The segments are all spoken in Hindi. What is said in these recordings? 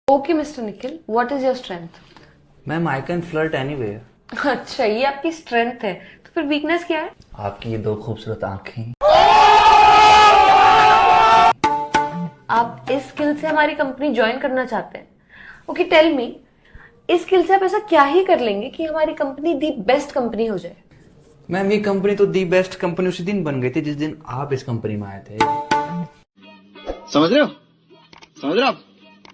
Okay mister Nikhil, what is your strength? Ma'am I can flirt anywhere. अच्छा, ये आपकी स्ट्रेंथ है, तो फिर वीकनेस क्या है? आपकी ये दो खूबसूरत आंखें। आप इस स्किल से हमारी कंपनी ज्वाइन करना चाहते हैं? ओके टेल मी, इस स्किल से आप ऐसा क्या ही कर लेंगे कि हमारी कंपनी दी बेस्ट कंपनी हो जाए? मैम ये कंपनी तो दी बेस्ट कंपनी उसी दिन बन गई थी जिस दिन आप इस कंपनी में आए थे। समझ रहे हो? समझ रहे हो आप?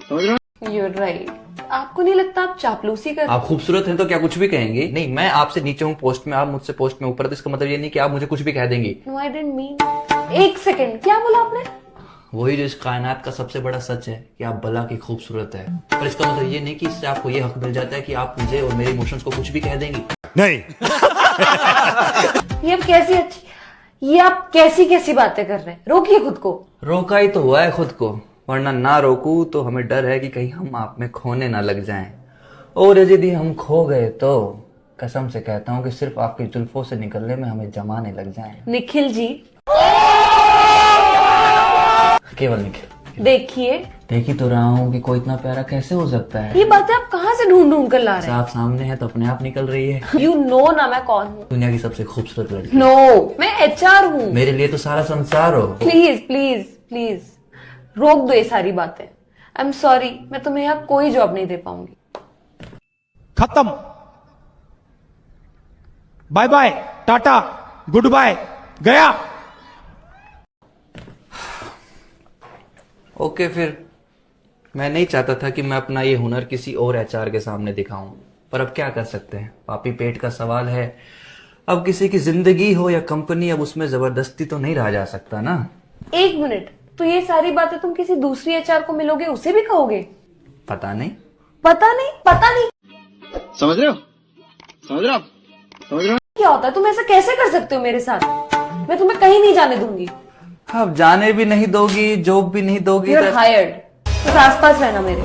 समझ रहे हो? You're right. आपको नहीं लगता आप चापलूसी कर? आप खूबसूरत हैं तो क्या कुछ भी कहेंगे? नहीं, मैं आपसे नीचे हूँ पोस्ट में, आप मुझसे पोस्ट में ऊपर, तो इसका मतलब ये नहीं कि आप मुझे कुछ भी कह देंगी। No, I didn't mean. एक सेकंड, क्या बोला आपने? वही जो इस कायनात का सबसे बड़ा सच है कि आप भला की खूबसूरत है, पर इसका मतलब ये नहीं कि इससे आपको ये हक मिल जाता है कि आप मुझे और मेरे इमोशंस को कुछ भी कह देंगी। नहीं। ये आप कैसी कैसी बातें कर रहे हैं? रोकिए खुद को। रोका ही तो हुआ है खुद को, वरना ना रोकू तो हमें डर है कि कहीं हम आप में खोने ना लग जाएं, और यदि हम खो गए तो कसम से कहता हूँ कि सिर्फ आपकी जुल्फों से निकलने में हमें जमाने लग जाएं। निखिल जी, केवल निखिल। देखिए, देख ही तो रहा हूँ कि कोई इतना प्यारा कैसे हो सकता है। ये बातें आप कहाँ से ढूंढ ढूंढ कर ला रहे हैं? आप सामने है तो अपने आप निकल रही है। यू नो ना मैं कौन हूँ? दुनिया की सबसे खूबसूरत लड़की। नो, मैं HR हूँ। मेरे लिए तो सारा संसार हो। प्लीज प्लीज प्लीज रोक दो ये सारी बातें। आई एम सॉरी, मैं तुम्हें यहाँ कोई जॉब नहीं दे पाऊंगी। खत्म। Bye bye, tata, goodbye, गया। ओके फिर, मैं नहीं चाहता था कि मैं अपना ये हुनर किसी और HR के सामने दिखाऊं, पर अब क्या कर सकते हैं, पापी पेट का सवाल है। अब किसी की जिंदगी हो या कंपनी, अब उसमें जबरदस्ती तो नहीं रहा जा सकता ना। एक मिनट, तो ये सारी बातें तुम किसी दूसरी HR को मिलोगे उसे भी कहोगे? पता नहीं। पता नहीं, पता नहीं समझ रहे हो? समझ रहे हो आप? समझ रहे हो? क्या होता है? तुम ऐसा कैसे कर सकते हो मेरे साथ? मैं तुम्हें कहीं नहीं जाने दूंगी। अब जाने भी नहीं दोगी, जॉब भी नहीं दोगी। You're hired. बस आसपास रहना मेरे।